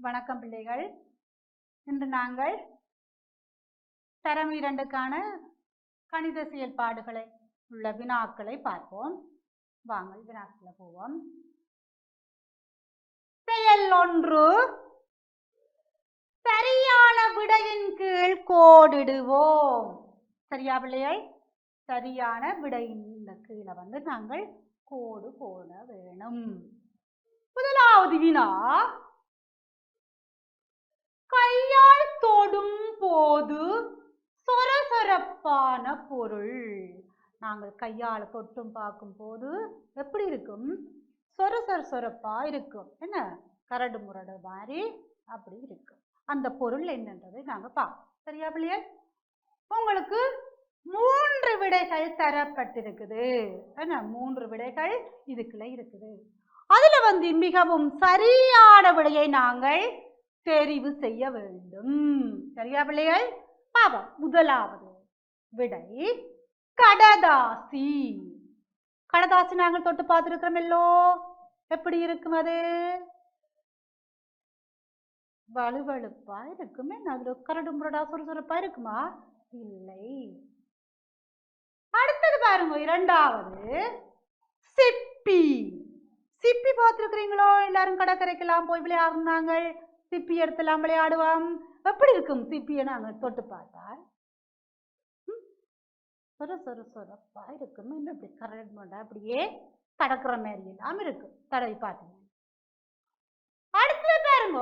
வணக்கம் பிள்ளைகள். இன்று நாங்கள் தரம் 2க்கான கணித செயல்பாடுகளை உள்ள வினாக்களை பார்ப்போம். வாங்க வினாக்களை போவோம். செயல் 1, சரியான விடையின் கீழ் கோடிடுவோம். சரியா பிள்ளைகள்? சரியான விடையின் கீழே நாங்கள் கோடு போட வேணும். முதலாவது வினா, கையால் தொடும் போது சொரசொரப்பான பொருள். நாங்கள் கையால் தொட்டும் பார்க்கும் போது எப்படி இருக்கும்? சொரசொரப்பா இருக்கும். என்ன, கரடு முரடு மாதிரி அப்படி இருக்கும். அந்த பொருள் என்னன்றதை நாங்க பார்ப்போம். சரியா பிள்ளைகள்? உங்களுக்கு 3 விடைகள் தரப்பட்டிருக்குது. என்ன, 3 விடைகள் இதுக்குள்ள இருக்குது. அதுல மிகவும் சரியான விடையை நாங்கள் தெரிவு செய்ய வேண்டும். சரியா பிள்ளைகள்? பாவம். முதலாவது விடை கடதாசி. கடதாசி நாங்கள் தொட்டு பார்த்திருக்கிறோமல்லோ. எப்படி இருக்கும்? அது வலுவழுப்பா இருக்குமே. அதுல கரடு முரடா சுறுசுறுப்பா இருக்குமா? இல்லை. அடுத்தது பாருங்க, இரண்டாவது சிப்பி. சிப்பி பார்த்திருக்கிறீங்களோ? எல்லாரும் கடற்கரைக்கெல்லாம் போய் விளையாடுனாங்க. சிப்பி எடுத்துலாம் விளையாடுவோம். எப்படி இருக்கும் சிப்பியை நாங்கள் தொட்டு பார்த்தால்? சொரப்பா இருக்கும். இப்படி கரடு அப்படியே கடக்கிற மாதிரி எல்லாம் இருக்கும். தடவை பார்த்தீங்க. அடுத்து பாருங்க,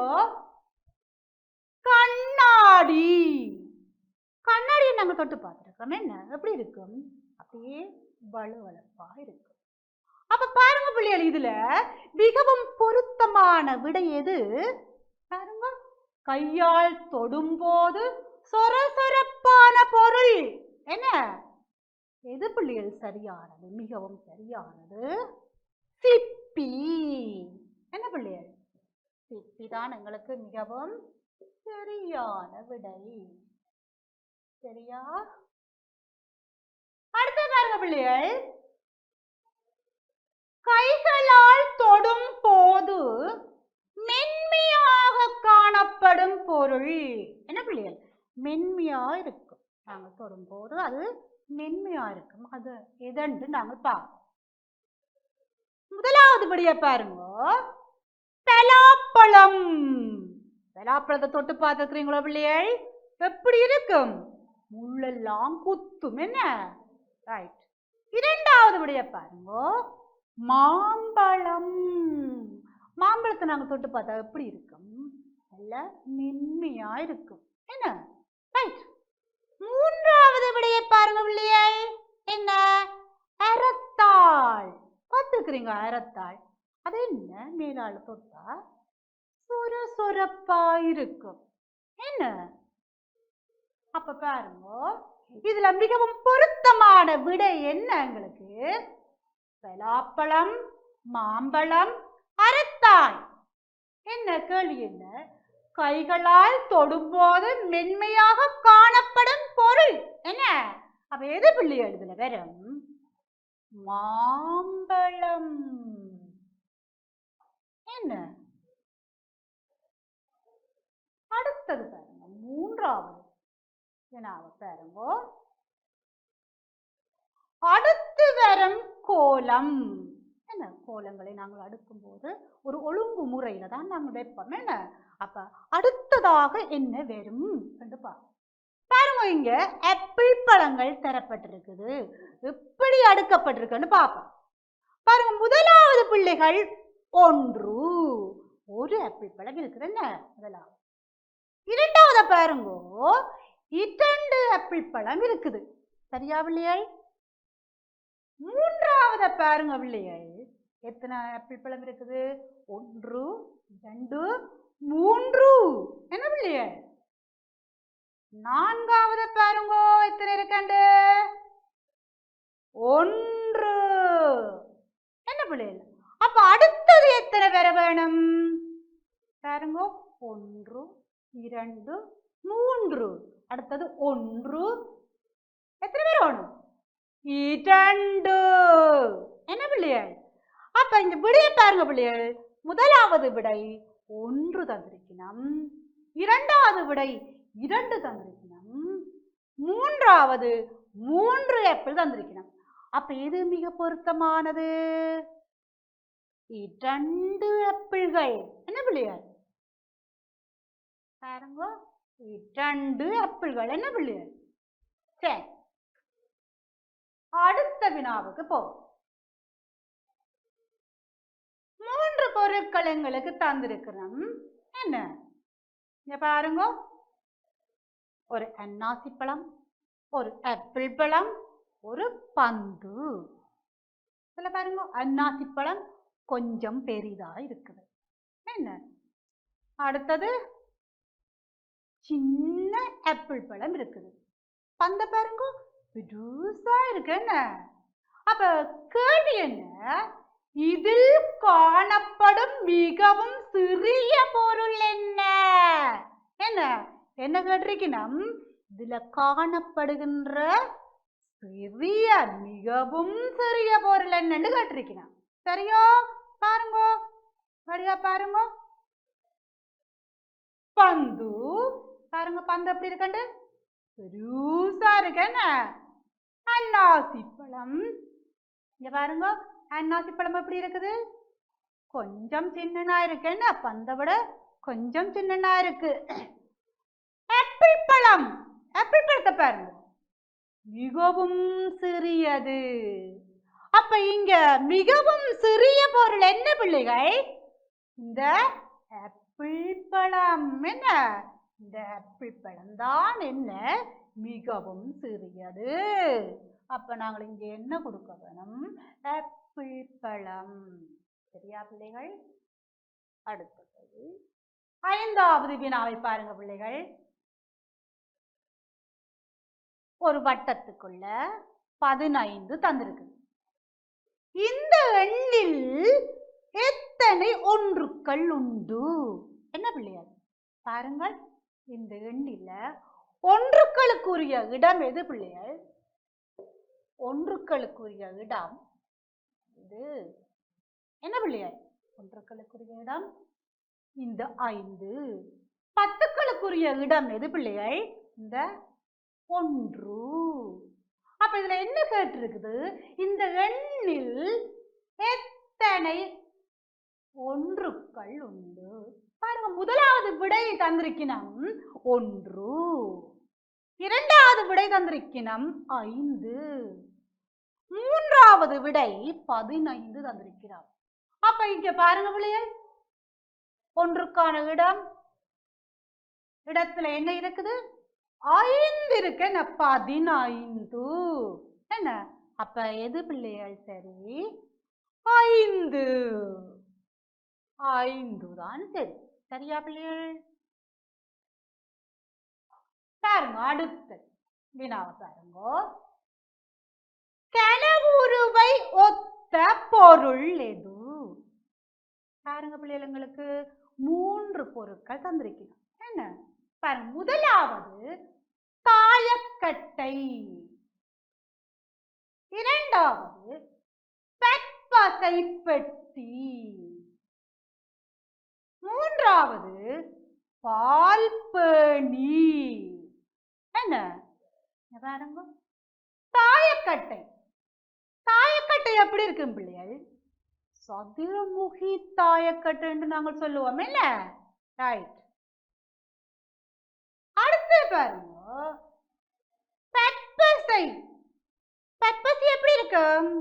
கண்ணாடி. கண்ணாடியை நாங்கள் தொட்டு பார்த்துருக்கோம். என்ன, எப்படி இருக்கும்? அப்படியே வலுவழுப்பா இருக்கும். அப்ப பாருங்க பிள்ளைகள், இதுல மிகவும் பொருத்தமான விடை எது? பாருங்க, கையால் தொடும் போது சொரசொரப்பான பொருள். என்ன, எது பிள்ளைகள் சரியானது? மிகவும் சரியானது சிப்பி. என்ன பிள்ளைகள்? சிப்பி தான் எங்களுக்கு மிகவும் சரியான விடை. சரியா? அடுத்து பாருங்க பிள்ளைகள், கைகளால் தொடும் போது மென்மையாக காணப்படும் பொருள். என்ன பிள்ளைகள்? மென்மையா இருக்கும். நாங்கள் தொடும் போது அது மென்மையா இருக்கும். அது எதென்று நாங்கள் பார்ப்போம். முதலாவது படியை பாருங்க, பலாப்பழம். பலாப்பழத்தை தொட்டு பார்த்துக்கிறீங்களோ பிள்ளைகள்? எப்படி இருக்கும்? முள்ளெல்லாம் குத்தும். என்ன, ரைட். இரண்டாவது படியை பாருங்க, மாம்பழம். மாம்பழத்தை நாங்கள் தொட்டு பார்த்தா எப்படி இருக்கும்? நல்ல மென்மையா இருக்கும். என்ன, ரைட். மூன்றாவது விடையை பாருங்க பிள்ளைகள். என்ன, அரத்தாள். பார்த்துருக்கிறீங்க அரத்தாள்? அது என்ன, மேலால தொட்டா சொரசொரப்பா இருக்கும். என்ன, அப்ப பாருங்க, இதுல மிகவும் பொருத்தமான விடை என்ன எங்களுக்கு? பலாப்பழம், மாம்பழம், அரத்தாள். என்ன கேள்வி? என்ன, கைகளால் தொடும்போது மென்மையாக காணப்படும் பொருள். என்ன, அப்ப எது பிள்ளைகள் இதுல வரும்? மாம்பழம். என்ன, அடுத்தது பாருங்க, மூன்றாவது பாருங்க, அடுத்து வரும் கோலம். என்ன, கோலங்களை நாங்கள் அடுக்கும் போது ஒரு ஒழுங்கு முறையில தான் நாங்கள் வைப்போம். என்ன, அப்ப அடுத்ததாக என்ன வரும் என்று பாருங்க. இங்க ஆப்பிள் பழங்கள் தரப்பட்டிருக்குது. எப்படி அடுக்கப்பட்டிருக்குன்னு பார்ப்போம். பாருங்க, முதலாவது பிள்ளைகள் 1 ஒரு ஆப்பிள் பழம் இருக்குது. என்ன, முதலாவது. இரண்டாவது பாருங்க, 2 ஆப்பிள் பழம் இருக்குது. சரியா பிள்ளைகள்? மூன்றாவது பாருங்க பிள்ளைகள், எத்தனை ஆப்பிள் பழம் இருக்குது? 1, 2, 3. என்ன பிள்ளைகள்? நான்காவது பாருங்க, எத்தனை இருக்காண்டு? 1. என்ன பிள்ளைகள்? அப்ப அடுத்தது எத்தனை பேர வேணும்? பாருங்க, 1, 2, 3. அடுத்தது 1. எத்தனை பேர் வேணும்? 2. என்ன பிள்ளைகள்? அப்ப இந்த விடையை பாருங்க பிள்ளைகள். முதலாவது விடை 1 தந்திருக்கிறேன். தந்திருக்கணும். இரண்டாவது விடை 2 தந்திருக்கணும். மூன்றாவது 3 ஆப்பிள் தந்திருக்கணும். அப்ப எது மிக பொருத்தமானது? 2 ஆப்பிள்கள். என்ன பிள்ளையார் பாருங்க, 2 ஆப்பிள்கள். என்ன பிள்ளையார்? சரி, அடுத்த வினாவுக்கு போவோம். 3 பொருட்கள் எங்களுக்கு தந்திருக்கிறோம். என்ன? இங்க பாருங்க, ஒரு அன்னாசி பழம், ஒரு ஆப்பிள் பழம், ஒரு பந்து. இதுல பாருங்க, அன்னாசி பழம் கொஞ்சம் பெரிதா இருக்குது. என்ன? அடுத்தது சின்ன ஆப்பிள் பழம் இருக்குது. பந்த பாருங்க, பெருசா இருக்கு. என்ன? அப்ப கேள்வி என்ன? இதில் காணப்படும் மிகவும் சிறிய பொருள் என்ன? என்ன என்ன கேட்டிருக்கணும்? இதுல காணப்படுகின்ற சிறிய மிகவும் சிறிய பொருள் என்னன்னு கேட்டிருக்கணும். சரியா? பாருங்க, சரியா பாருங்க. பந்து பாருங்க, பந்து எப்படி இருக்கண்டு? பெருசா இருக்கு. என்ன? அன்னாசி பழம் இங்க பாருங்க, அன்னாசி பழம் எப்படி இருக்குது? கொஞ்சம் சின்னனா இருக்கு. என்ன? பந்தை விட கொஞ்சம் சின்னனா இருக்கு. ஆப்பிள் பழம், ஆப்பிள் பழத்தை பாருங்க, மிகவும் சிறியது. அப்ப இங்க மிகவும் சிறிய பொருள் என்ன பிள்ளைகள்? இந்த ஆப்பிள் பழம். என்ன? இந்த ஆப்பிள் பழம் தான் என்ன? மிகவும் சிறியது. அப்ப நாங்கள் இங்க என்ன கொடுக்க வேணும்? ஆப்பிள் பழம். சரியா பிள்ளைகள்? அடுத்தது 5வது வினாவை பாருங்க பிள்ளைகள். ஒரு வட்டத்துக்குள்ள 15 தந்திருக்கு. இந்த எண்ணில் எத்தனை ஒன்றுக்கள் உண்டு? என்ன பிள்ளைகள்? பாருங்கள், இந்த எண்ணில ஒன்றுக்களுக்குரிய இடம் எது பிள்ளைகள்? ஒன்றுக்களுக்குரிய இடம் இது. என்ன பிள்ளைகள்? ஒன்றுக்களுக்குரிய இடம் இந்த 5. 10களுக்குரிய இடம் எது பிள்ளைகள்? இந்த 1. அப்ப இதுல என்ன கேட்டிருக்குது? இந்த எண்ணில் எத்தனை ஒன்றுக்கள் உண்டு? பாருங்க, முதலாவது விடை தந்திருக்கணும் 1, இரண்டாவது விடை தந்திருக்கணும் 5, மூன்றாவது விடை 15 தந்திருக்கிறார். அப்ப இங்க பாருங்க பிள்ளைகள், ஒன்றுக்கான இடத்துல என்ன இருக்குது? 5 இருக்கு. என்ன? 15. என்ன? அப்ப எது பிள்ளைகள் சரி? 5 தான் சரி. சரியா பிள்ளைகள்? பாருங்க, அடுத்த வினாவை பாருங்க. கனவுருவை ஒத்த பொருள் எது? பாருங்க பிள்ளைகள், உங்களுக்கு 3 பொருட்கள் தந்திருக்கணும். என்ன? பாருங்க, முதலாவது தாயக்கட்டை, இரண்டாவது பற்பசை பெட்டி, மூன்றாவது பால்பேணி. என்ன? பாருங்க, தாயக்கட்டை. தாயக்கட்டை எப்படி இருக்கு பிள்ளைகள்? சதுரமுகி தாயக்கட்டை என்று நாங்கள் சொல்லுவோம். இல்ல? ரைட். அடுத்து பாருங்க, பற்பசை. பற்பசை எப்படி இருக்கும்?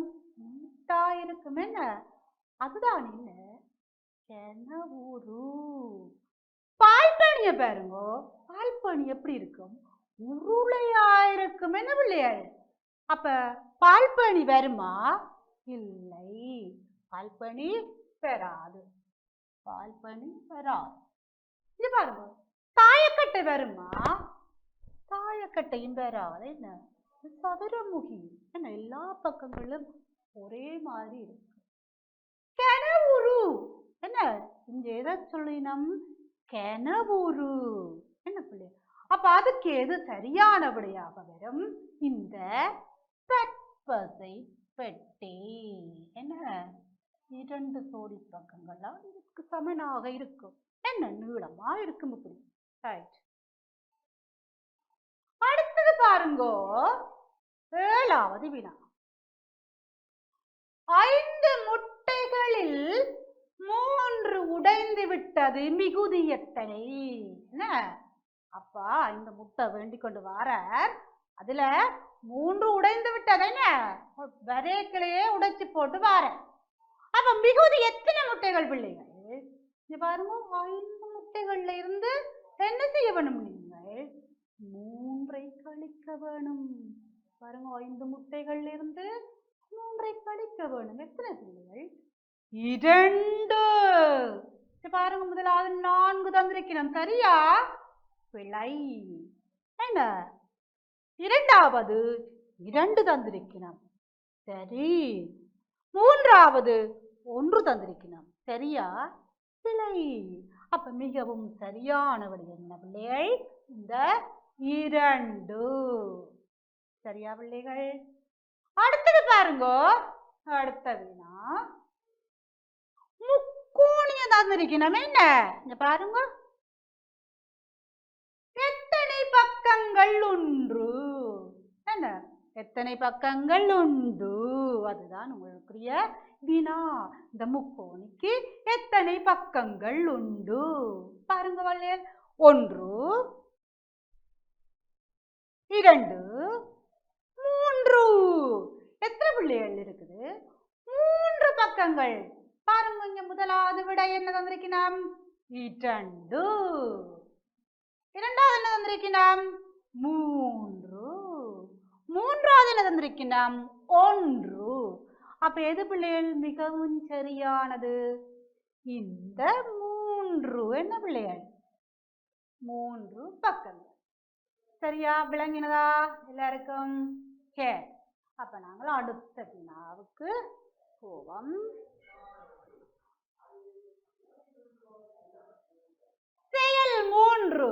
இருக்கும். என்ன? அதுதான் என்ன? கனவுரு. பால்பணிய பாருங்க, பால்பணி எப்படி இருக்கும்? உருளையா இருக்கும். என்ன பிள்ளையாள்? அப்ப பால்பணி வருமா? இல்லை, பால்பணி பெறாது. பால்பணி பெறாது. இது பாருங்க, தாயக்கட்டை வருமா? தாயக்கட்டையும் பெறாது. என்ன? சதுரமுகி. என்ன? எல்லா பக்கங்களும் ஒரே மாதிரி இருக்கு. கனவுரு. என்ன? இங்க எதை சொல்லினோம்? கனவுரு. என்ன பிள்ளை? அப்ப அதுக்கு எது சரியான விடையாக வரும்? இந்த பற்பசை பெட்டி. என்ன? 2 ஜோடி பக்கங்கள்லாம் இதுக்கு சமனாக இருக்கும். என்ன நீளமா இருக்கும் இப்படி. ரைட். அடுத்தது பாருங்கோ, 7வது வினா. 5 முட்டைகளில் 3 உடைந்து விட்டது, மிகுதி எத்தனை? என்ன அப்பா 5 முட்டை வேண்டிக் கொண்டு வாரார், அதுல 3 உடைந்து விட்டது, என்ன வரைக்கிலேயே உடைச்சு போட்டு வாரார். அப்ப மிகுதி எத்தனை முட்டைகள் பிள்ளைகள்? பாருங்க, 5 முட்டைகள்ல இருந்து என்ன செய்ய வேணும்? நீங்கள் 3ஐ கழிக்க வேணும். பாருங்க, 5 முட்டைகள்ல இருந்து 3ஐ கழிக்க வேணும். எத்தனை பிள்ளைகள்? 2. பாருங்க, முதலாவது 4 தந்திருக்கிறோம், சரியா? பிழை. என்ன? 2வது 2 தந்திருக்கிறோம், சரி. 3வது 1 தந்திருக்கிறோம், சரியா? பிழை. அப்ப மிகவும் சரியான விடை என்ன பிள்ளைகள்? இந்த 2. சரியா பிள்ளைகள்? அடுத்தது பாருங்க, அடுத்ததுனா முக்கோணிய தந்திருக்கணும். என்ன பாருங்க, எத்தனை பக்கங்கள் உண்டு? என்ன எத்தனை பக்கங்கள் உண்டு? அதுதான் உங்களுக்குரிய வினா. இந்த முக்கோணிக்கு எத்தனை பக்கங்கள் உண்டு? பாருங்க வள்ளியல், 1 2 3. எத்தனை பிள்ளைகள் இருக்குது? 3 பக்கங்கள். பாருங்க, இங்க முதலாவது விடை என்ன தந்திருக்கணும்? 2. 2வது என்ன தந்திருக்கணும்? 3. 3வது என்ன தந்திருக்கணும்? 1. அப்ப எது பிள்ளைகள் மிகவும் சரியானது? இந்த 3. என்ன பிள்ளைகள்? 3 பக்கங்கள். சரியா விளங்கினதா எல்லாருக்கும்? சரி, அப்ப நாங்கள் அடுத்த வினாவுக்கு போவோம். செயல் 3,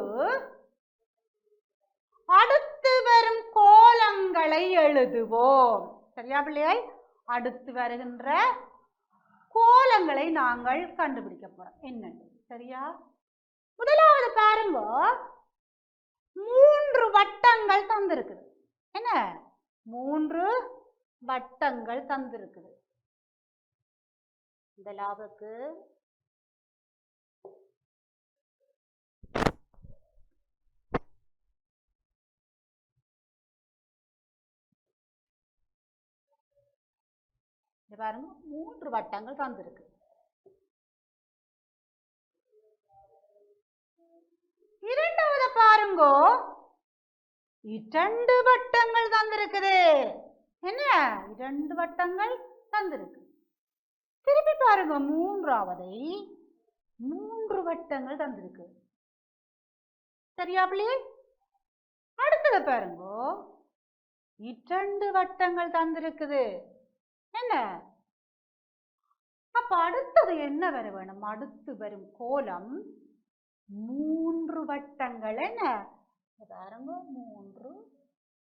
அடுத்து வரும் கோலங்களை எழுதுவோம். சரியா பிள்ளைகள்? அடுத்து வருகின்ற கோலங்களை நாங்கள் கண்டுபிடிக்க போறோம் என்னன்னு. சரியா? முதலாவது பாருங்க, 3 வட்டங்கள் தந்திருக்குது. என்ன 3 வட்டங்கள் தந்திருக்குது. முதலாவுக்கு பாருங்க, 3 வட்டங்கள் தந்திருக்கு. இரண்டாவது பாருங்க, 2 வட்டங்கள் தந்திருக்குது. என்ன 2 வட்டங்கள் தந்திருக்கு. திருப்பி பாருங்க, மூன்றாவதை 3 வட்டங்கள் தந்திருக்கு. சரியா பிள்ளையே? அடுத்தது பாருங்க, 2 வட்டங்கள் தந்திருக்குது. என்ன அப்ப அடுத்தது என்ன வர வேணும்? அடுத்து வரும் கோலம் 3 வட்டங்கள். என்ன பாருங்க, 3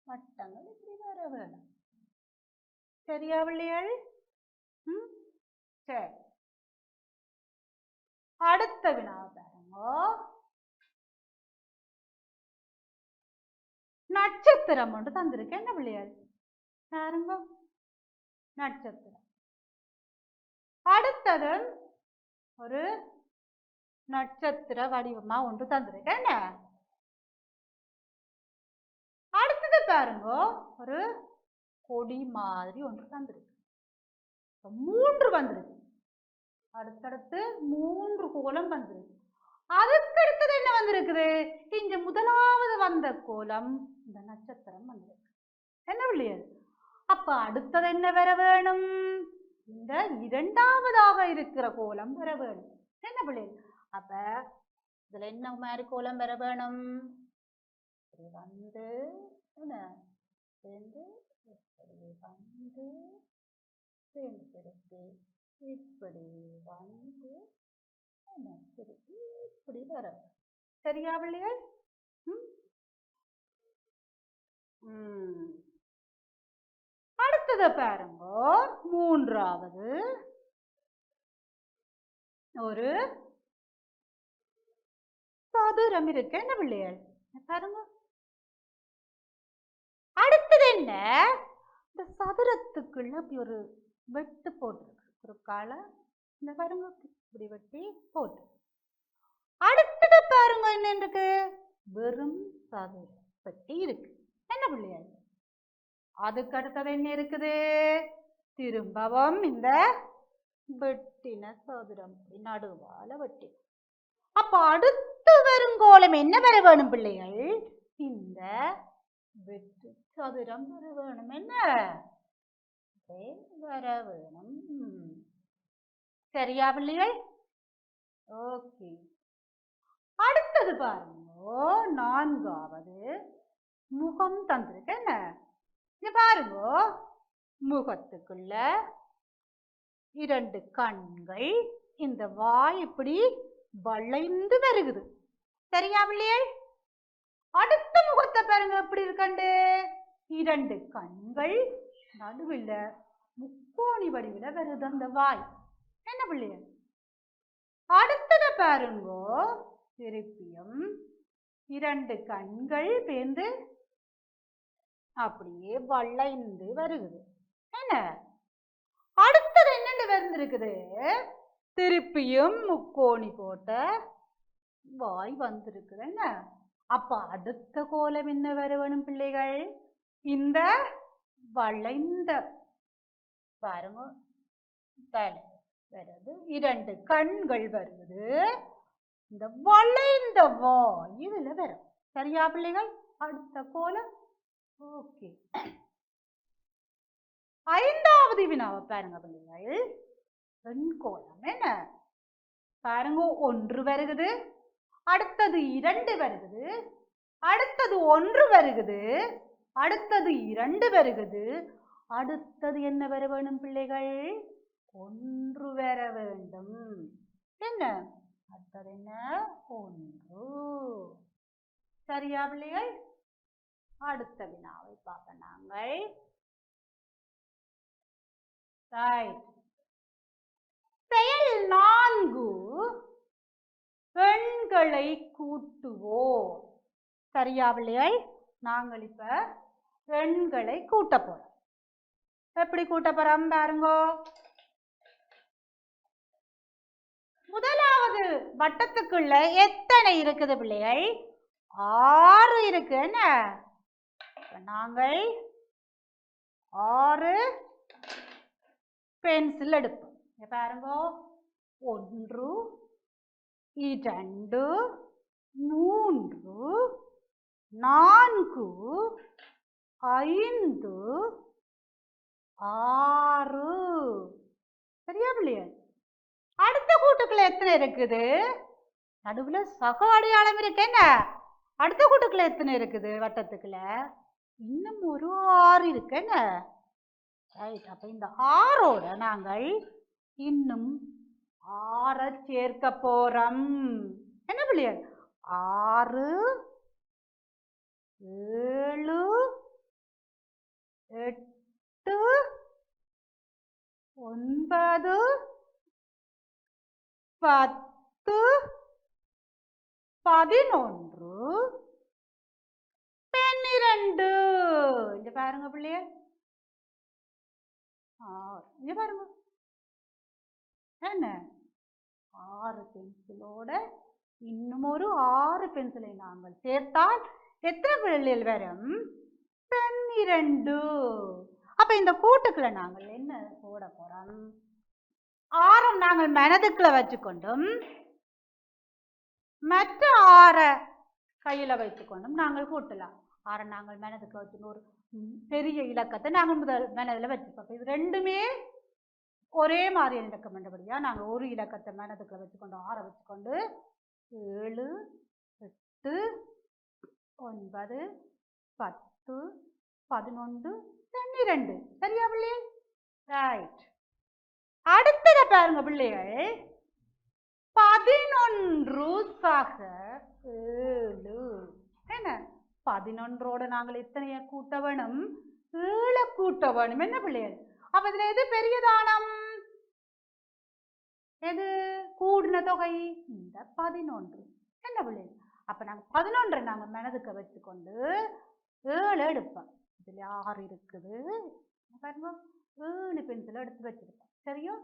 வட்டங்கள் இப்படி வர வேணும். சரியா பிள்ளைகள்? சரி, அடுத்த வினா பாருங்க, நட்சத்திரம் ஒன்று தந்திருக்கு. என்ன பிள்ளைகள்? பாருங்க, நட்சத்திரம். அடுத்தது ஒரு நட்சத்திர வடிவமா ஒன்று தந்திருக்கு. என்ன அடுத்தது பாருங்க, ஒரு கொடி மாதிரி ஒன்று தந்திருக்கு. 3 வந்திருக்கு. அடுத்தடுத்து 3 கோலம் வந்திருக்கு. அதுக்கு அடுத்தது என்ன வந்திருக்குது? இங்க முதலாவது வந்த கோலம் இந்த நட்சத்திரம் வந்திருக்கு. என்ன பிள்ளைகள்? அப்ப அடுத்தது என்ன வர வேணும்? இந்த இரண்டாவதாக இருக்கிற கோலம் வர வேணும். என்ன பிள்ளைகள்? அப்ப இதுல என்ன மாதிரி கோலம் வர வேணும்? வந்து என்ன சேர்ந்து இப்படி வந்து சேர்ந்து இப்படி வந்து இப்படி வர. சரியா பிள்ளைகள்? அடுத்தது பாருங்க, மூன்றாவது ஒரு சதுரம் இருக்கு என்ன பிள்ளைகள் பாருங்க. அடுத்தது என்ன, இந்த சதுரத்துக்குள்ள இப்படி ஒரு வெட்டு போட்டுருக்கு ஒரு காலை இந்த பாருங்க இப்படி வெட்டி போட்டு. அடுத்தது பாருங்க என்ன இருக்கு, வெறும் சதுர பெட்டி இருக்கு என்ன பிள்ளைகள். அதுக்கு அடுத்தது என்ன இருக்குது, திரும்பவும் இந்த வெட்டின சதுரம் நடுவால வெட்டி. அப்ப அடுத்து வரும் கோலம் என்ன வர வேணும் பிள்ளைகள், இந்த வெட்டு சதுரம் வர வேணும் என்ன வர வேணும். சரியா பிள்ளைகள்? ஓகே. அடுத்தது பாருங்க, நான்காவது முகம் தந்திருக்கு என்ன. இங்க பாருங்க, முகத்துக்குள்ள 2 கண்கள், இந்த வாய் இப்படி வளைந்து வருகுது. சரியா பிள்ளைகள்? அடுத்த முகத்தை பாருங்க எப்படி இருக்கண்டு, 2 கண்கள் நடுவில் முக்கோணி வடிவில வருது அந்த வாய் என்ன பிள்ளைகள். அடுத்தத பாருங்க, திருப்பியும் 2 கண்கள் பேர்ந்து அப்படியே வளைந்து வருகுது என்ன. அடுத்தது என்னென்று வந்திருக்குது, திருப்பியும் முக்கோணி போட்ட வாய் வந்திருக்குது என்ன. அப்ப அடுத்த கோலம் என்ன வர வேணும் பிள்ளைகள், இந்த வளைந்த பாருங்க தலை வருது, 2 கண்கள் வருது, இந்த வளைந்த வாய் இதுல வரும். சரியா பிள்ளைகள்? அடுத்த கோலம். ஓகே. 5வது வினாவை பாருங்க பிள்ளைகள், வெண்கோலம் என்ன பாருங்க, 1 வருகுது, அடுத்தது 2 வருகுது, அடுத்தது 1 வருகுது, அடுத்தது 2 வருகுது, அடுத்தது என்ன வர வேணும் பிள்ளைகள், 1 வர வேண்டும் என்ன. அடுத்தது என்ன, 1. சரியா பிள்ளைகள்? அடுத்த வினாவை பார்ப்போம் நாங்கள். செயல் 4, எண்களை கூட்டுவோம். சரியா பிள்ளைகள்? நாங்கள் இப்ப எண்களை கூட்ட போறோம். எப்படி கூட்ட போறோம் பாருங்க. முதலாவது வட்டத்துக்குள்ள எத்தனை இருக்குது பிள்ளைகள், 6 இருக்கு என்ன. நாங்கள் 6 பென்சில் எடுப்போம். பாருங்க, 1 2 3 4 5 6. சரியா பிள்ளையா? அடுத்த கூட்டுக்குள்ள எத்தனை இருக்குது, நடுவுல சக அடையாளம் இருக்கு என்ன. அடுத்த கூட்டுக்குள்ள எத்தனை இருக்குது வட்டத்துக்குள்ள, இன்னும் ஒரு 6 இருக்கு என்ன. ரைட். அப்ப இந்த 6ஓட நாங்கள் இன்னும் 6 சேர்க்க போறோம் என்ன பிள்ளையா. 6 7 8 9 10 11 12. இங்க பாருங்க பிள்ளைய, இங்க பாருங்க என்ன, 6 பென்சிலோட இன்னும் ஒரு 6 பென்சிலை நாங்கள் சேர்த்தால் எத்தனை பிள்ளைகள் வரும், 12. அப்ப இந்த கூட்டுக்குள்ள நாங்கள் என்ன போட போறோம், 6 நாங்கள் மனதுக்குள்ள வச்சுக்கொண்டும் மற்ற 6 கையில வைத்துக்கொண்டும் நாங்கள் கூட்டலாம். 6 நாங்கள் மனதுக்கு வச்சுக்கணும், ஒரு பெரிய இலக்கத்தை நாங்கள் முதல் மனதில் வச்சுப்போம். இது ரெண்டுமே ஒரே மாதிரி இலக்கம் என்றபடியா நாங்கள் ஒரு இலக்கத்தை மனதுக்குள்ள வச்சுக்கொண்டு 6 வச்சுக்கொண்டு 7 8 9 10 11 12. சரியா பிள்ளையே? ரைட். அடுத்தத பாருங்க பிள்ளைகள், 11 சக 7 என்ன. 11ஓட நாங்கள் எத்தனைய கூட்ட வேணும், 7 கூட்ட வேணும் என்ன பிள்ளைகள். அப்ப இதுல எது பெரியதானம், எது கூடின தொகை, இந்த 11 என்ன பிள்ளைகள். அப்போ நாங்கள் 11 நாங்கள் மனதுக்கு வச்சுக்கொண்டு 7 எடுப்போம். இதில் 6 இருக்குது பாருங்க, 7 பென்சிலை எடுத்து வச்சிருப்போம். சரியோ?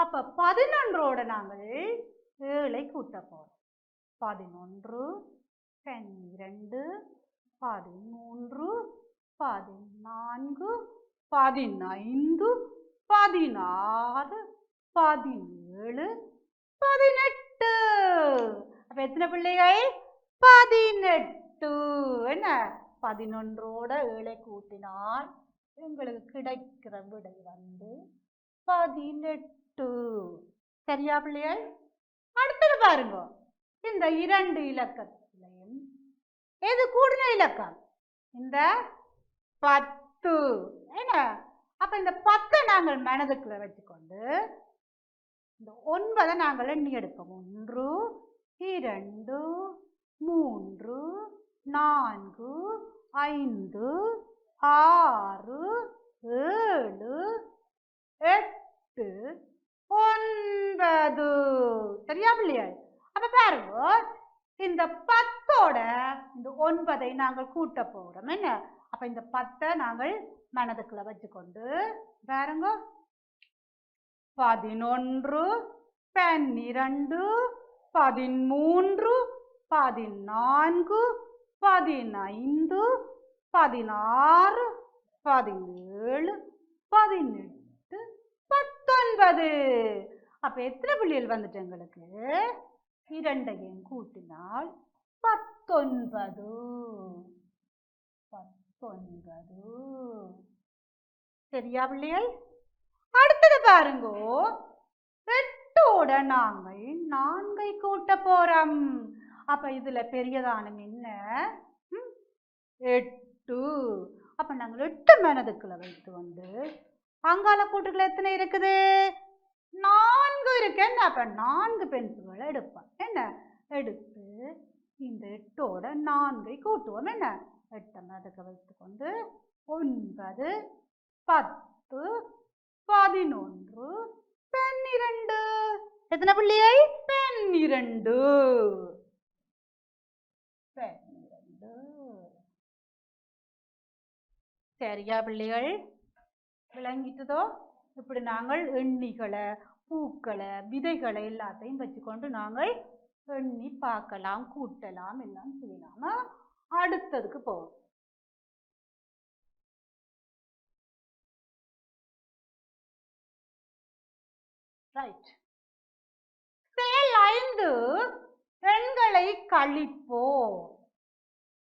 அப்போ 11ஓட நாங்கள் 7ஐ கூட்ட போகிறோம். 11, 12, 13, 14, 15, 16, 17, 18. அப்ப எத்தனை பிள்ளைகள்? 18. என்ன? 11ஓட 7ஐ கூட்டினால் எங்களுக்கு கிடைக்கிற விடை 18. சரியா பிள்ளைகள்? அடுத்தது பாருங்க, இந்த 2 இலக்கத்திலையும் எது கூடின இலக்கம்? இந்த 10. என்ன? அப்ப இந்த 10 நாங்கள் மனதுக்குள்ள வச்சுக்கொண்டு இந்த 9 நாங்கள் எண்ணி எடுப்போம். 1, 2, 3, 4, 5, 6, 7, 8, 9. சரியா பிள்ளைகள்? அப்ப பாருங்க, இந்த 10ஓட இந்த 9ஐ நாங்கள் கூட்ட போகிறோம். என்ன? அப்ப இந்த 10 நாங்கள் மனதுக்குள்ள வச்சுக்கொண்டு பாருங்க, 11, 12, 13, 14, 15, 16, 17, 18, 19. அப்ப எத்தனை புள்ளிகள் வந்துட்டு எங்களுக்கு? 2ஐயும் கூட்டினால் 19. 19. சரியா பிள்ளைகள்? அடுத்தது பாருங்கோ, 8ஓட நாங்கள் 4ஐ கூட்ட போறோம். அப்ப இதுல பெரியதானம் என்ன? 8. அப்ப நாங்கள் 8 மனதுக்குள்ள வைத்து வந்து அங்கால கூட்டுக்குள்ள எத்தனை இருக்குது? 4 இருக்கு. என்ன? அப்ப 4 பென்சில்களை எடுப்போம். என்ன? எடுத்து இந்த 8ஓட 4ஐ கூட்டுவோம். என்ன? 8 மனதுக்கு வைத்துக்கொண்டு 9, 10, 11, 12. எத்தனை பிள்ளைகள்? 12. 12. சரியா பிள்ளைகள்? விளங்கிட்டதோ? இப்படி நாங்கள் எண்ணிகளை, பூக்களை, விதைகளை எல்லாத்தையும் வச்சுக்கொண்டு நாங்கள் எண்ணி பார்க்கலாம், கூட்டலாம், எல்லாம் செய்யலாமா? அடுத்ததுக்கு போவோம். ரைட். செயல் 5, எண்களை கழிப்போம்.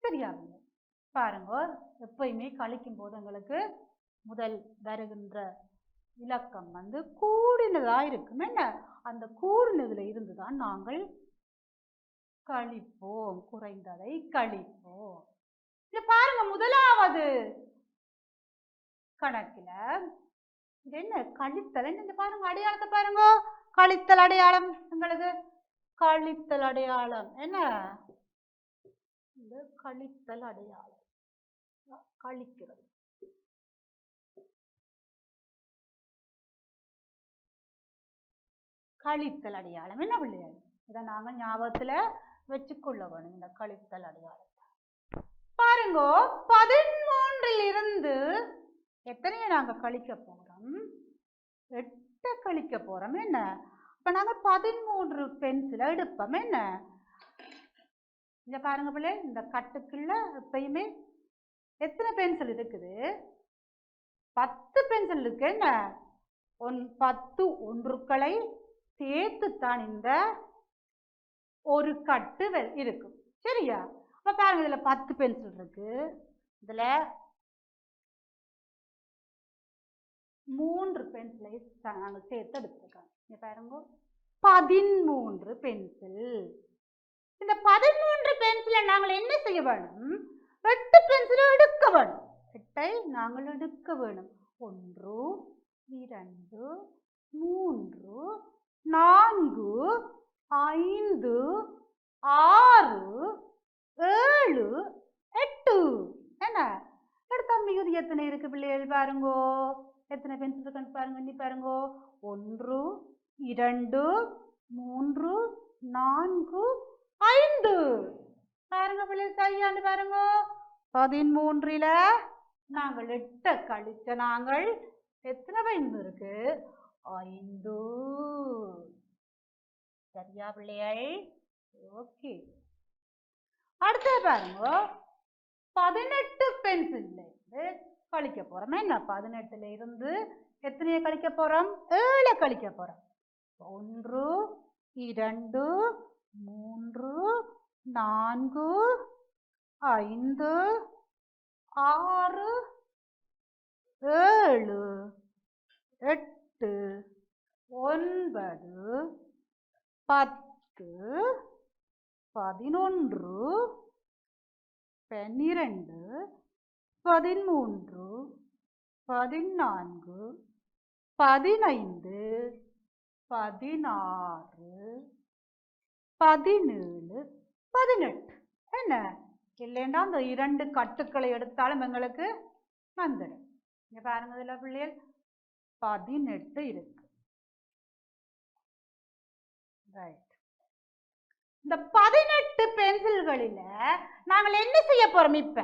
சரியா? பாருங்க, எப்பயுமே கழிக்கும் போது எங்களுக்கு முதல் வருகின்ற இலக்கம் கூடினதா இருக்கும். என்ன? அந்த கூடினதுல இருந்துதான் நாங்கள் கழிப்போம், குறைந்ததை கழிப்போம். இது பாருங்க, முதலாவது கணக்குல இது என்ன? கழித்தல். என்ன பாருங்க, அடையாளத்தை பாருங்க, கழித்தல் அடையாளம். எங்களுக்கு கழித்தல் அடையாளம் என்ன? இந்த கழித்தல் அடையாளம், கழிக்கிறது. கழித்தல் அடையாளம் என்ன பிள்ளைகள்? இதை நாங்கள் ஞாபகத்துல வச்சுக்கொள்ள வேணும். இந்த கழித்தல் அடையாளம் பாருங்க, 13 இருந்து எத்தனையை நாங்க கழிக்க போறோம்? 8 கழிக்க போறோம். என்ன? அப்ப நாங்க 13 பென்சிலை எடுப்போம். என்ன? இங்க பாருங்க பிள்ளை, இந்த கட்டுக்குள்ள எப்பயுமே எத்தனை பென்சில் இருக்குது? 10 பென்சில் இருக்கு. என்ன? 10 ஒன்றுக்களை சேர்த்துத்தான் இந்த ஒரு கட்டு இருக்கும். சரியா? அப்ப பாருங்க, இதுல 10 பென்சில் இருக்கு. இதுல 3 பென்சிலை நாங்கள் சேர்த்து எடுத்துருக்கோம். இங்க பாருங்க, 13 பென்சில். இந்த 13 பென்சிலை நாங்கள் என்ன செய்ய வேணும்? 8 பென்சிலை எடுக்க வேணும். 8ஐ நாங்கள் எடுக்க வேணும். 1, 2, 3, 4, 5, 6, 7, 8. என்ன? எடுத்தா மிகுதி எத்தனை இருக்கு பிள்ளைகள்? பாருங்கோ, எத்தனை பென்சில் இருக்குன்னு பாருங்க. நீ பாருங்கோ, 1, 2, 3, 4, 5. சரியான்னு பாருங்க. 13ல நாங்கள் 8 கழிச்ச நாங்கள் எத்தனை பயன்பு இருக்கு? 5. சரியா பிள்ளைகள்? ஓகே. அடுத்தது பாருங்க, 18 பென்சில்ல இருந்து கழிக்க போறோம். என்ன 18ல இருந்து எத்தனையை கழிக்க போறோம்? 7 கழிக்க போறோம். 1 2 3 4 5 6 7 8 9 10 11 12 13 14 15 16 17 18. என்ன இல்லைன்னா அந்த 2 கட்டுக்களை எடுத்தாலும் எங்களுக்கு வந்துடும். இங்க பாருங்க, இதுல பிள்ளைகள் 18 இருக்கு. ரைட். இந்த 18 பென்சில்களில நாங்கள் என்ன செய்ய போறோம்? இப்ப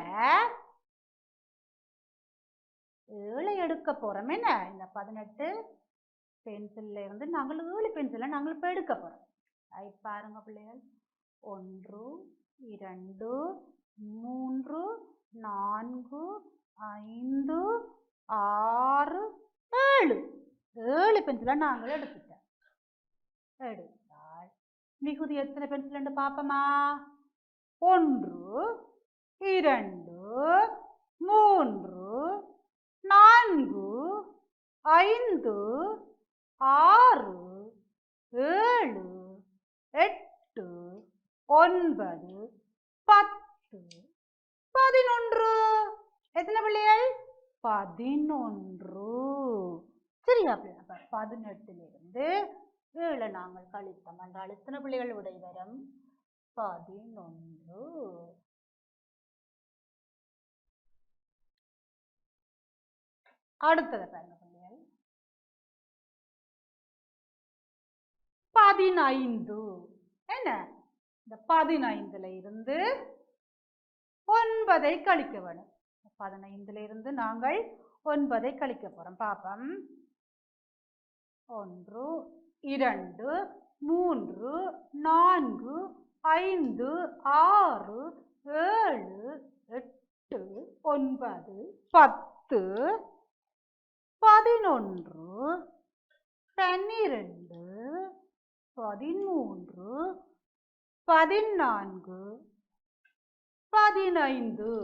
7 எடுக்க போறோம். என்ன இந்த 18 பென்சில்ல இருந்து நாங்கள் 7 பென்சிலை நாங்கள் இப்ப எடுக்க போறோம். ரைட். பாருங்க பிள்ளைகள், 1 2 3 4 5 6 7 7 பென்சிலை நாங்கள் எடுத்துட்டோம். எடுத்தால் மிகுதி எத்தனை பென்சில் பார்ப்போமா? 1 2 3 4 5 6 7 8 9 10 11. எத்தனை பிள்ளைகள்? 11. சரியா பிள்ளை? 18ல இருந்து 7 நாங்கள் கழித்தோம் என்றால் எத்தனை பிள்ளைகள் விடை வரும்? 11. அடுத்தது பாருங்க பிள்ளைகள், 15. என்ன இந்த 15ல இருந்து 9 கழிக்க வேணும். 15ல இருந்து நாங்கள் 9 கழிக்க போறோம். பாப்போம். 1 2 3 4 5 6 7 8 9 10 11 12 13 14 15.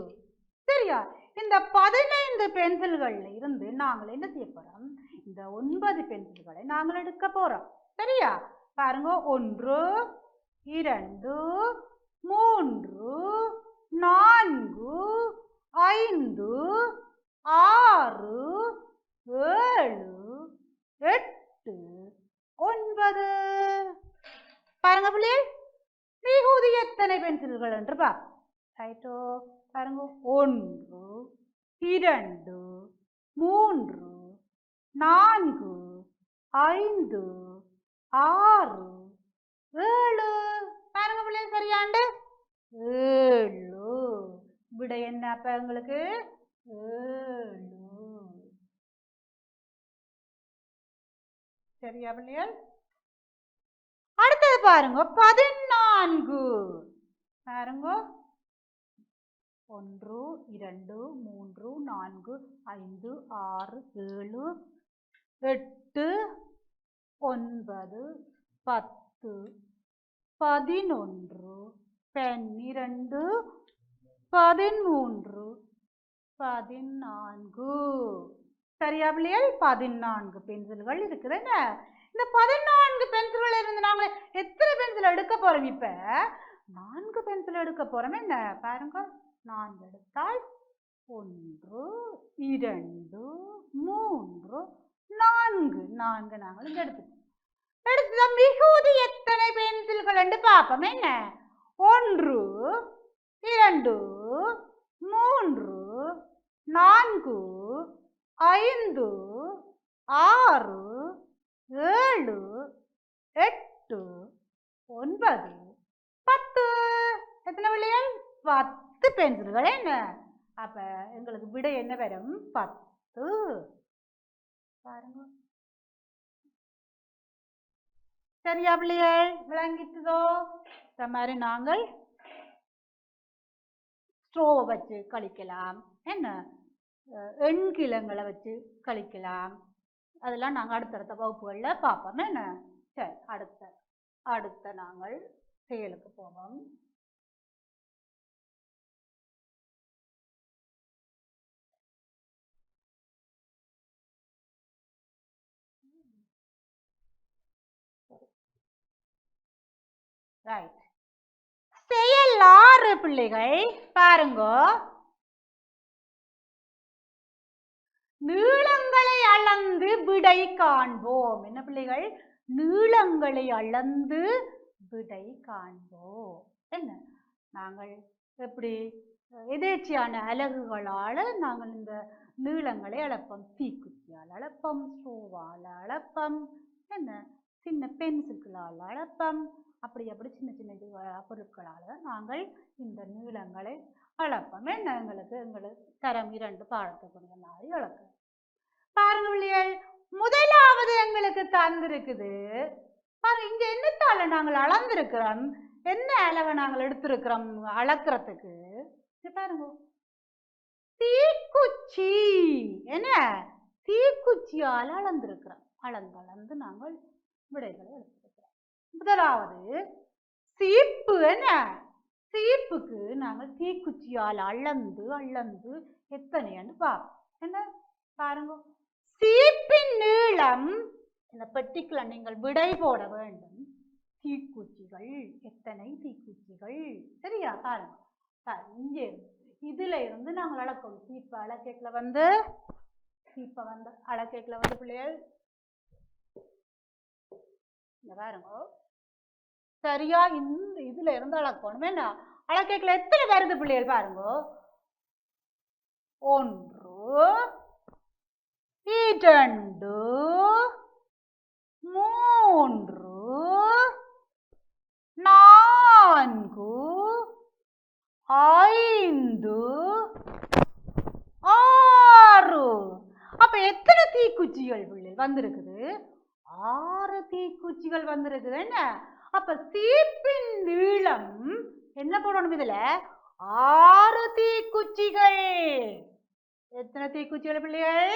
சரியா? இந்த 15 பென்சில்கள்ல இருந்து நாங்கள் என்ன செய்ய போறோம்? இந்த 9 பென்சில்களை நாங்கள் எடுக்க போறோம். சரியா? பாருங்க, 1 2 3 4 5 6 7 8 9. பாருங்க பிள்ளைகள், மிகுதி எத்தனை பென்சில்கள் என்று பாருங்க. ரைட்டோ? பாருங்க, 1 2 3 4 5 6 7. பாருங்க பிள்ளைகள், சரியாண்டு 7. விடை என்ன அப்ப உங்களுக்கு? 7. சரியா பிள்ளைகள்? அடுத்தது பாருங்க, 14. பாருங்க, 1 2 3 4 5 6 7 8 9 10 11 12 13 14. சரியா பிள்ளைகள்? 14 பென்சில்கள் இருக்குது. என்ன இந்த 14 பென்சில்கள் இருந்து நாங்க எத்தனை பென்சில் எடுக்க போறோம்? இப்ப 4 பென்சில் எடுக்க போறோம். என்ன பாருங்க, 4 எடுத்தால் 1 2 3 4 4 நாங்கள் இங்க எடுத்துட்டோம். எடுத்து மிகுதி எத்தனை பென்சில்கள் என்று பார்ப்போம். என்ன 1 2 3 4 5 6 7 8 9 10. எத்தனை பிள்ளைகள்? 10 பென்சில்கள் என்ன அப்ப எங்களுக்கு விடை என்ன வரும் 10 பாருங்க சரியா பிள்ளைகள் விளங்கிட்டுதோ இந்த மாதிரி நாங்கள் ஸ்ட்ரோவை வச்சு கழிக்கலாம் என்ன எண்கிழங்களை வச்சு கழிக்கலாம் அதெல்லாம் நாங்கள் அடுத்தடுத்த வகுப்புகளில் பார்ப்போம் என்ன சரி அடுத்த நாங்கள் செயலுக்கு போவோம் ரைட் செயல் 6 பிள்ளைகள் பாருங்க நீளங்களை அளந்து விடை காண்போம் என்ன பிள்ளைகள் நீளங்களை அளந்து விடை காண்போம் என்ன நாங்கள் எப்படி எதேச்சியான அலகுகளால் நாங்கள் இந்த நீளங்களை அளப்போம் தீக்குச்சியால் அளப்போம் ஸ்ட்ரோவால் அளப்போம் என்ன சின்ன பென்சில்களால் அளப்போம் அப்படி சின்ன பொருட்களால் நாங்கள் இந்த நீளங்களை அளப்போம் என்ன எங்களுக்கு தரம் 2 பாடத்துக்குரிய மாதிரி அளப்போம் பாருங்க பிள்ளைகள் முதலாவது எங்களுக்கு தந்திருக்குது பாருங்க இங்க என்னத்தால நாங்கள் அளந்திருக்கிறோம் என்ன அளவை நாங்கள் எடுத்திருக்கிறோம் அளக்கிறதுக்கு பாருங்க தீக்குச்சி என்ன தீக்குச்சியால் அளந்திருக்கிறோம் அளந்து நாங்கள் விடைகளை எடுத்திருக்கிறோம் முதலாவது சீப்பு என்ன சீப்புக்கு நாங்கள் தீக்குச்சியால் அளந்து எத்தனைன்னு பார்ப்போம் என்ன பாருங்க சீப்பின் நீளம் இந்த பெட்டிக்குள்ள நீங்கள் விடை போட வேண்டும் தீக்குச்சிகள் எத்தனை தீக்குச்சிகள் சரியா பாருங்க இங்கே இதுல இருந்து நாங்கள் அளக்கணும் சீப்பை அளக்கேக்கில் வந்து பிள்ளைகள் பாருங்க சரியா இந்த இதுல இருந்து அளக்கணும் என்ன அளக்கேக்கில் எத்தனை வருது பிள்ளைகள் பாருங்க 1 2 3 4 5 6 அப்ப எத்தனை தீக்குச்சிகள் வந்திருக்குது 6 தீக்குச்சிகள் வந்திருக்குது என்ன அப்ப சீப்பின் நீளம் என்ன போடணும் இதுல 6 தீக்குச்சிகள் எத்தனை தீக்குச்சிகள் பிள்ளைகள்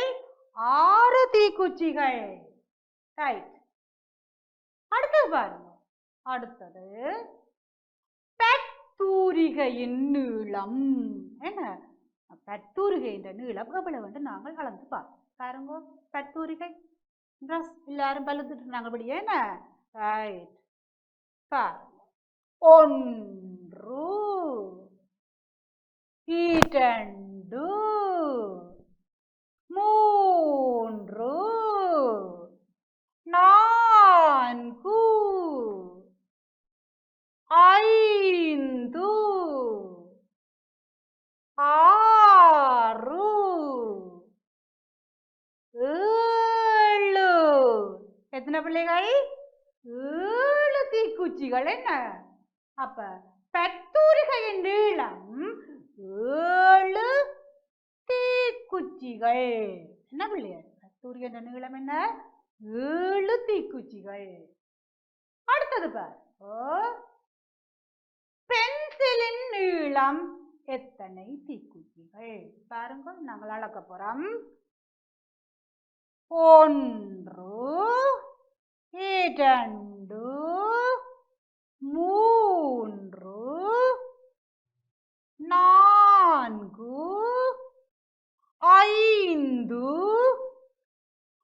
6 தீக்குச்சிகள் ரைட் அடுத்தது பாருங்க அடுத்தது பத்தூரிகையின் நீளம் என்ன பத்தூரிகையின் நீளம் எவ்வளவு நாங்கள் அளந்து பாருங்க பத்தூரிகை ட்ரெஸ் எல்லாரும் பழுத்துட்டு நாங்கள் படி என்ன ரைட் பாருங்க 1 2 3 4 5 6 7 எத்தனை பிள்ளைகள் 7 தீக்குச்சிகள் என்ன அப்ப பத்தூரிகையின் நீளம் 7 தீக்குச்சிகள் என்ன பிள்ளைகள் பத்தூரிகையின் நீளம் என்ன 7 தீக்குச்சிகள் அடுத்தது பாரு பென்சிலின் நீளம் எத்தனை தீக்குச்சிகள் பாருங்க நாங்கள் அளக்க போறோம் 1 2 3 4 5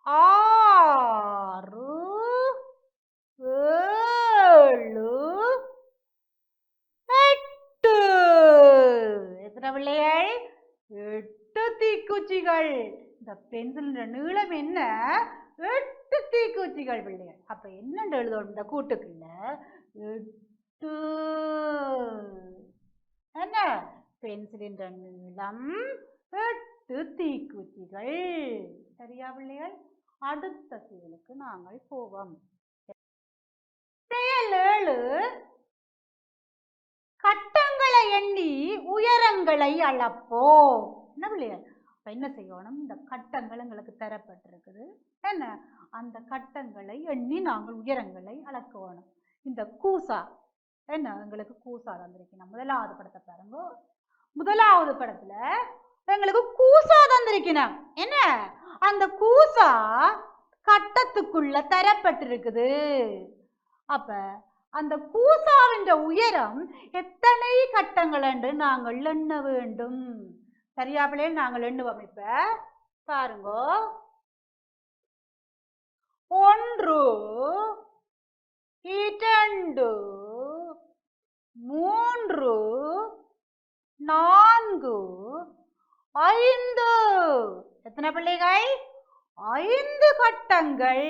6 7 8 எத்தனை பிள்ளைகள் 8 தீக்குச்சிகள் இந்த பென்சில் நீளம் என்ன 8 தீக்குச்சிகள் பிள்ளைகள் அப்ப என்னன்னு எழுதணும் இந்த கூட்டுக்குள்ள 8 என்ன பென்சிலின் நீளம் 8 தீக்குச்சிகள் சரியா பிள்ளைகள் அடுத்த செயலுக்கு நாங்கள் போவோம் செயல் 7 கட்டங்களை எண்ணி கட்டங்களை அளப்போம். என்ன பிள்ளைகள்? அப்ப என்ன செய்யணும்? இந்த கட்டங்கள் எங்களுக்கு தரப்பட்டிருக்குது. என்ன? அந்த கட்டங்களை எண்ணி நாங்கள் உயரங்களை அளக்கணும். இந்த கூசா என்ன எங்களுக்கு கூசா தந்திருக்கணும். முதலாவது படத்தை பாருங்க. முதலாவது படத்துல எங்களுக்கு கூசா தந்திருக்கணும். என்ன? அந்த கூசா கட்டத்துக்குள்ள தரப்பட்டிருக்குது. அப்ப அந்த கூசாவின் உயரம் எத்தனை கட்டங்கள் என்று நாங்கள் எண்ண வேண்டும். சரியா பிள்ளைகள்? நாங்கள் எண்ணுவோம். இப்ப பாருங்க. 1 2 3 4 5. எத்தனை பிள்ளைகள்? 5 கட்டங்கள்.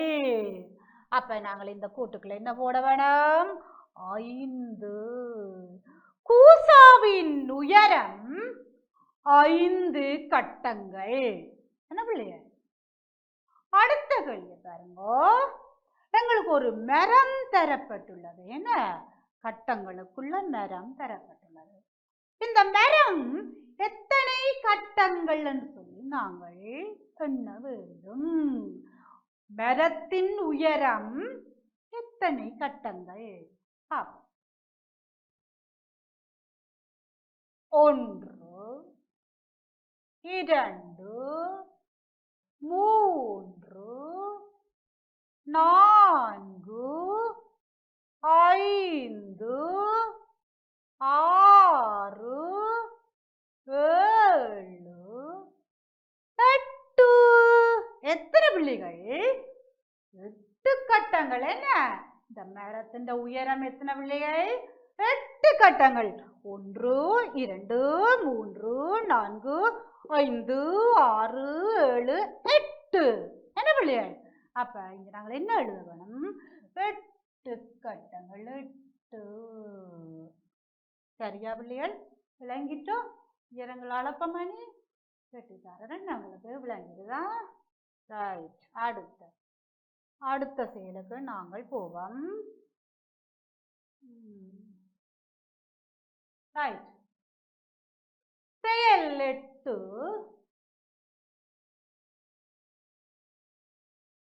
அப்ப நாங்கள் இந்த கூட்டுக்குள்ள என்ன போட வேணும்? 5. கூசாவின் உயரம் 5 கட்டங்கள். என்ன பிள்ளைய? அடுத்த கேள்வி பாருங்க. எங்களுக்கு ஒரு மரம் தரப்பட்டுள்ளது. என்ன? கட்டங்களுக்குள்ள மரம் தரப்பட்டுள்ளது. இந்த மரம் எத்தனை கட்டங்கள் என்று சொல்லி நாங்கள் எண்ண வேண்டும். மரத்தின் உயரம் எத்தனை கட்டங்கள்? 1 2 3 4 5 6 7 8. எத்தனை பிள்ளைகள்? 8 கட்டங்கள். என்ன? இந்த மரத்தின் உயரம் எத்தனை பிள்ளைகள்? 8 கட்டங்கள். 1 2 3 4 5 6 7 8. என்ன பிள்ளைகள்? அப்ப இங்க நாங்கள் என்ன எழுத வேணும்? 8 கட்டங்கள். 8. சரியா பிள்ளைகள்? விளங்கிட்டோம்? உயரங்கள் அளப்பமணி வெட்டிக்காரன் நம்மளுக்கு விளங்கிடுதா? ரைட். அடுத்த செயலுக்கு நாங்கள் போவோம். ரைட். செயல் 8.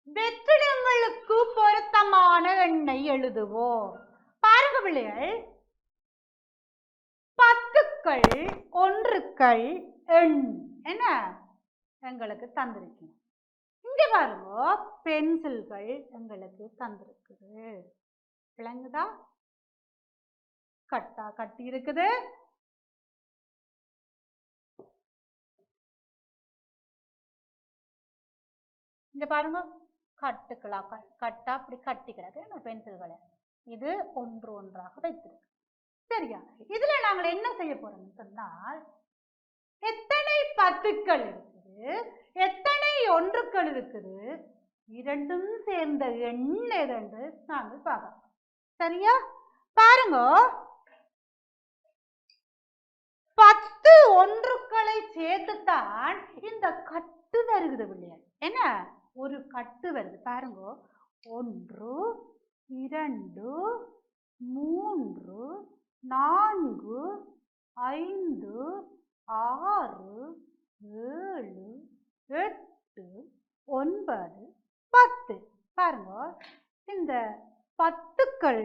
வெற்றிடங்களுக்கு பொருத்தமான எண்ணை எழுதுவோம். பாருங்க பிள்ளைகள். 10க்கள் 1க்கள் எண் என்ன எங்களுக்கு தந்திருக்கணும். இங்க பாருங்க பென்சில்கள் எங்களுக்கு தந்திருக்குது. விளங்குதா? கட்டி இருக்குது. இங்க பாருங்க கட்டுக்களா கட்டா அப்படி கட்டி கிடக்கு பென்சில்களை. இது ஒன்று ஒன்றாக வைத்திருக்கு. சரியா? இதுல நாங்கள் என்ன செய்ய போறோம்னு சொன்னால் எத்தனை 10க்கள் இருக்குது, எத்தனை 1க்கள் இருக்குது, இரண்டும் சேர்ந்த எண் எதென்று நாங்கள் பார்க்கலாம். சரியா? பாருங்க 10 1க்களை சேர்த்துத்தான் இந்த கட்டு வருகிறது பிள்ளையா. என்ன? ஒரு கட்டு வருது. பாருங்க 1 2 3 4 5 6 7 8 9 10. பாருங்க இந்த 10க்கள்,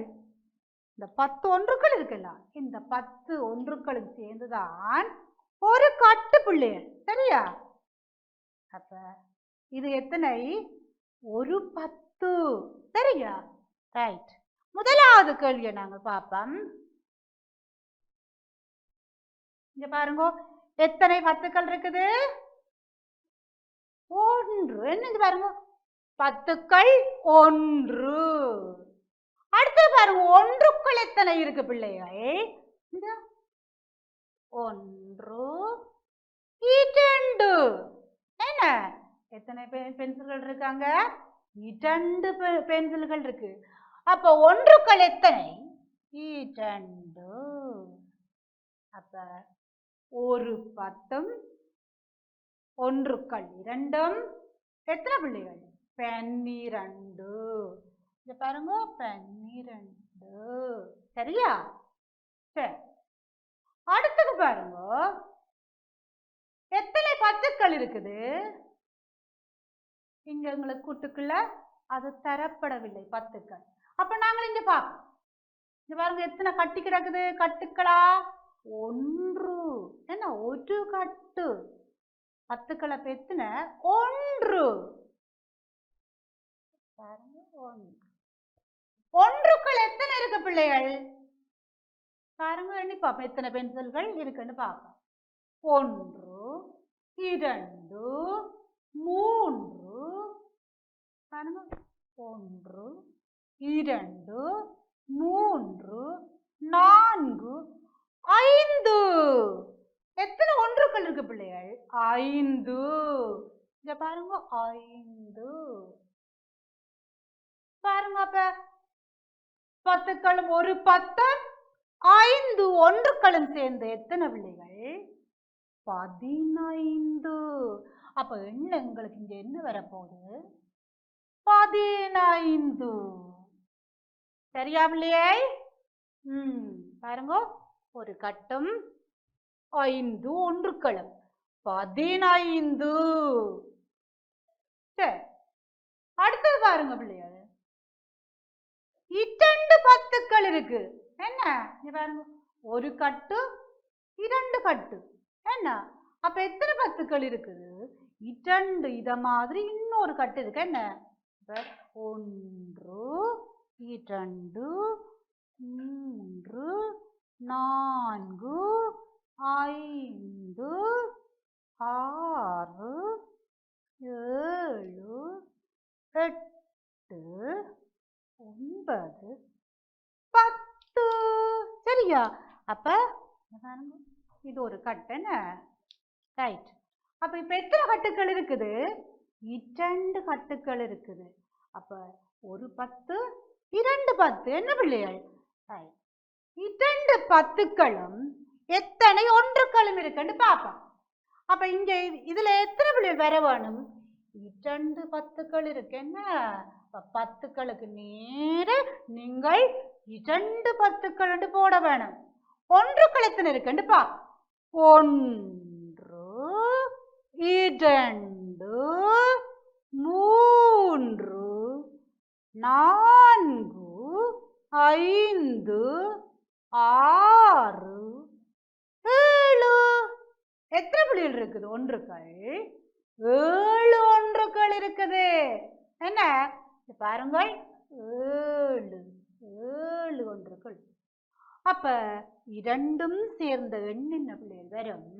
இந்த 10 1க்கள் இருக்குல்ல, இந்த 10 1க்களும் சேர்ந்துதான் ஒரு கட்டு பிள்ளைகள். சரியா? அப்ப இது எத்தனை? ஒரு 10. சரியா? ரைட். முதலாவது கேள்வியை நாங்க பார்ப்போம். இங்க பாருங்க எத்தனை 10க்கள் இருக்குது? 1. என்னங்க பாருங்க 10க்கள் 1. அடுத்து பாருங்க 1க்கள் எத்தனை இருக்கு பிள்ளைகள்? 1 2. என்ன? எத்தனை பென்சில்கள் இருக்காங்க? 2 பென்சில்கள் இருக்கு. அப்ப 1க்கள் எத்தனை? 2. அப்ப ஒரு 10ம் 1க்கள் 2ம் எத்தனை பிள்ளைகள்? 12. இங்க பாருங்க 12. சரியா? சரி. அடுத்தது பாருங்க பத்துக்கள் இருக்குது. இங்க உங்களுக்கு கூட்டுக்குள்ள அது தரப்படவில்லை பத்துக்கள். அப்ப நாங்கள் இங்க பார்ப்போம். இங்க பாருங்க எத்தனை கட்டி கிடக்குது கட்டுக்களா? ஒன்று. என்ன ஒரு கட்டு பத்துக்களை பெத்துன ஒன்று. ஒன்றுக்கள் எத்தனை இருக்கு பிள்ளைகள்? பாருங்க எண்ணி பார்ப்போம் எத்தனை பென்சில்கள் இருக்குன்னு பார்ப்போம். 1 2 3 பாருங்க 1 2 3 4 5. எத்தனை ஒன்றுக்கள் இருக்கு பிள்ளைகள்? 5. இங்க பாருங்க 5. பாருங்க அப்ப பத்துக்களும் ஒரு 10 5 ஒன்றுக்களும் சேர்ந்து எத்தனை பிள்ளைகள்? 15. அப்ப என்ன உங்களுக்கு இங்க என்ன வரப்போகுது? 15. சரியா பிள்ளையே? பாருங்க ஒரு கட்டும் 5 ஒன்றுக்களும் 15. சரி அடுத்தது பாருங்க பிள்ளைகள் 2 பத்துக்கள் இருக்கு. என்ன பாருங்க ஒரு கட்டு 2 கட்டு. என்ன அப்ப எத்தனை பத்துக்கள் இருக்குது? 2. இத மாதிரி இன்னொரு கட்டு இருக்கு. என்ன 1 2 3 4 5 6 7 8 9 10. சரியா? அப்ப இது ஒரு கட்டு. என்ன ரைட். அப்ப இப்ப எத்தனை கட்டுக்கள் இருக்குது? 2 கட்டுக்கள் இருக்குது. அப்ப ஒரு 10 2 10. என்ன பிள்ளைகள்? 2 பத்துக்களும் எத்தனை ஒன்றுக்களும் இருக்குன்னு பார்ப்போம். அப்ப இங்க இதுல எத்தனை பிள்ளைகள் வர வேணும்? 2 பத்துக்கள் இருக்கு. என்ன பத்துக்களுக்கு நேர நீங்கள் 2 பத்துக்கள் போட வேணும். ஒன்றுக்கள் எத்தனை இருக்குன்னு பா. 1 2 3 4 5 6 7. எத்தனை புள்ளிகள் இருக்குது? ஒன்றுக்கள் 7 ஒன்றுக்கள் இருக்குது. என்ன பாருங்கள் 7 ஒன்றுக்கள். அப்ப இரண்டும் சேர்ந்த எண் என்ன பிள்ளைகள் வரும்?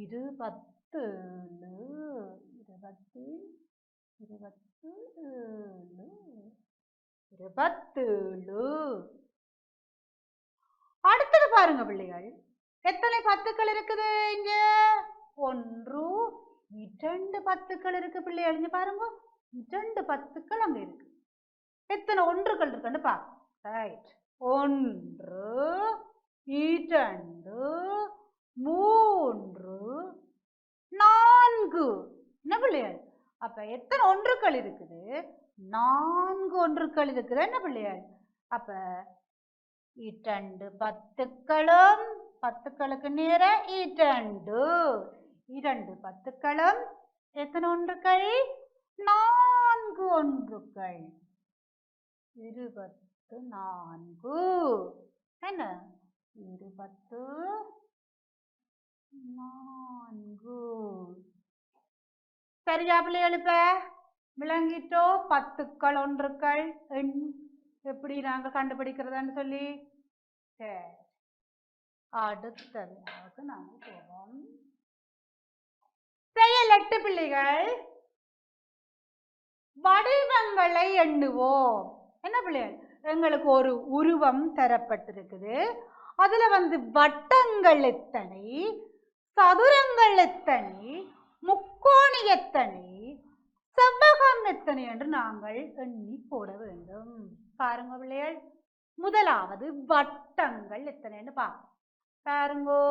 27. 27. அடுத்தது பாருங்க பிள்ளைகள் எத்தனை பத்துக்கள் இருக்குது? இங்க 1 2 பத்துக்கள் இருக்கு பிள்ளைகள். இங்க பாருங்க 2 பத்துக்கள் அங்க இருக்கு. எத்தனை ஒன்றுகள் இருக்குன்னு பாருங்க. ரைட். 1 2 3 4. என்ன பிள்ளைகள்? அப்ப எத்தனை ஒன்றுகள் இருக்குது? 4 ஒன்றுகள் இருக்குது. என்ன பிள்ளைகள்? அப்ப 2 பத்துக்களும் பத்துக்களுக்கு நேர 2 பத்துக்களும் எத்தனை ஒன்றுகள்? 4 ஒன்றுகள். 24. என்ன 24. சரியா பிள்ளைகள்? இப்ப விளங்கிட்டோ பத்துக்கள் ஒன்றுக்கள் எண் எப்படி நாங்க கண்டுபிடிக்கிறதான்னு சொல்லி. சரி அடுத்தது நாங்க போவோம். செயல் 8 பிள்ளைகள் வடிவங்களை எண்ணுவோம். என்ன பிள்ளைகள்? எங்களுக்கு ஒரு உருவம் தரப்பட்டிருக்குது. அதுல வட்டங்கள் எத்தனை, சதுரங்கள் எத்தனை, முக்கோணி எத்தனை, செவ்வகம் எத்தனை என்று நாங்கள் எண்ணி போட வேண்டும். பாருங்க பிள்ளைகள் முதலாவது வட்டங்கள் எத்தனைன்னு பாருங்கோ.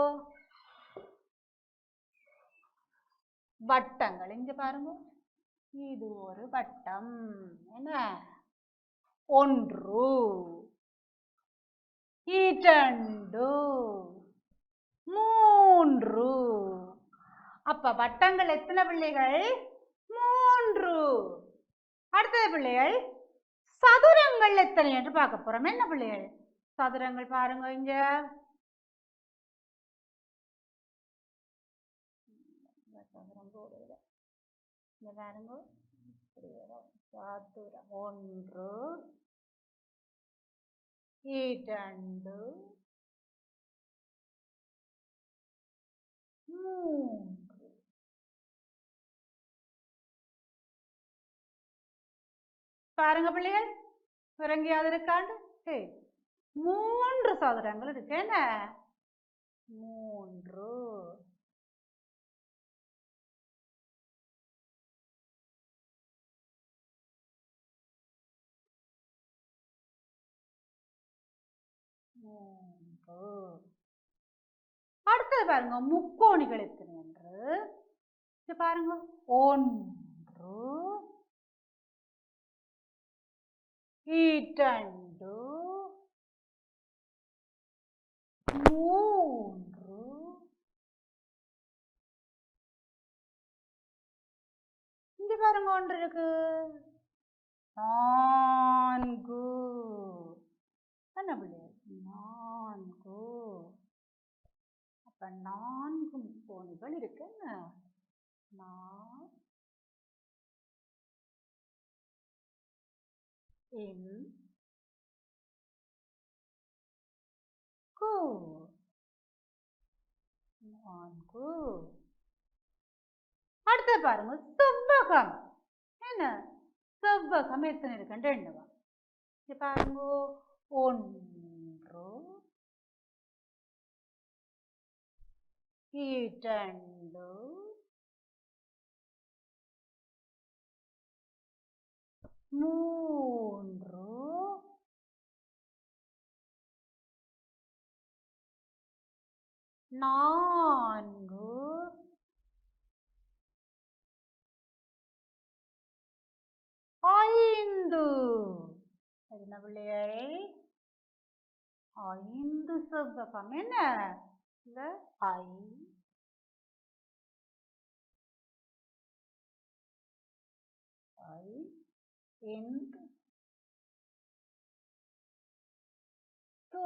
வட்டங்கள் இங்க பாருங்க. இது ஒரு வட்டம். என்ன 1 2 3 அப்ப வட்டங்கள் எத்தனை பிள்ளைகள்? 3. அடுத்தது பிள்ளைகள் சதுரங்கள் எத்தனை என்று பார்க்க போறோம். என்ன பிள்ளைகள்? சதுரங்கள் பாருங்க இங்க. சதுரம் போடுங்க. இங்க பாருங்க. சதுரம் 1 2 3. பாருங்க பிள்ளைகள், எங்கேயாவது இருக்காண்டு? 3 சதுரங்கள் இருக்கு. என்ன? 3. அடுத்தது பாருங்க முக்கோணிகள் எத்தனை என்று பாருங்க. 1 2 3. இங்க பாருங்க ஒன்று இருக்கு. 4. என்ன பிள்ளை? 4. அப்ப 4 முக்கோணிகள் இருக்கு. அடுத்து பாருங்க செவ்வகம். என்ன? செவ்வகம் எத்தனை இருக்குன்னு எண்ணுவா. பாருங்க 1 2 3 4 5. என்ன பிள்ளைகள்? 5 செவ்வகம். என்ன? 5 into 2.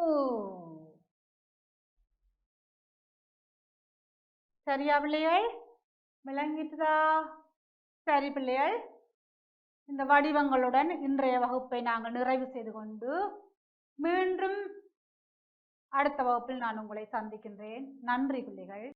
சரியா பிள்ளைகள்? விளங்கிட்டுதா? சரி பிள்ளைகள், இந்த வடிவங்களுடன் இன்றைய வகுப்பை நாங்கள் நிறைவு செய்து கொண்டு மீண்டும் அடுத்த வகுப்பில் நான் உங்களை சந்திக்கின்றேன். நன்றி பிள்ளைகள்.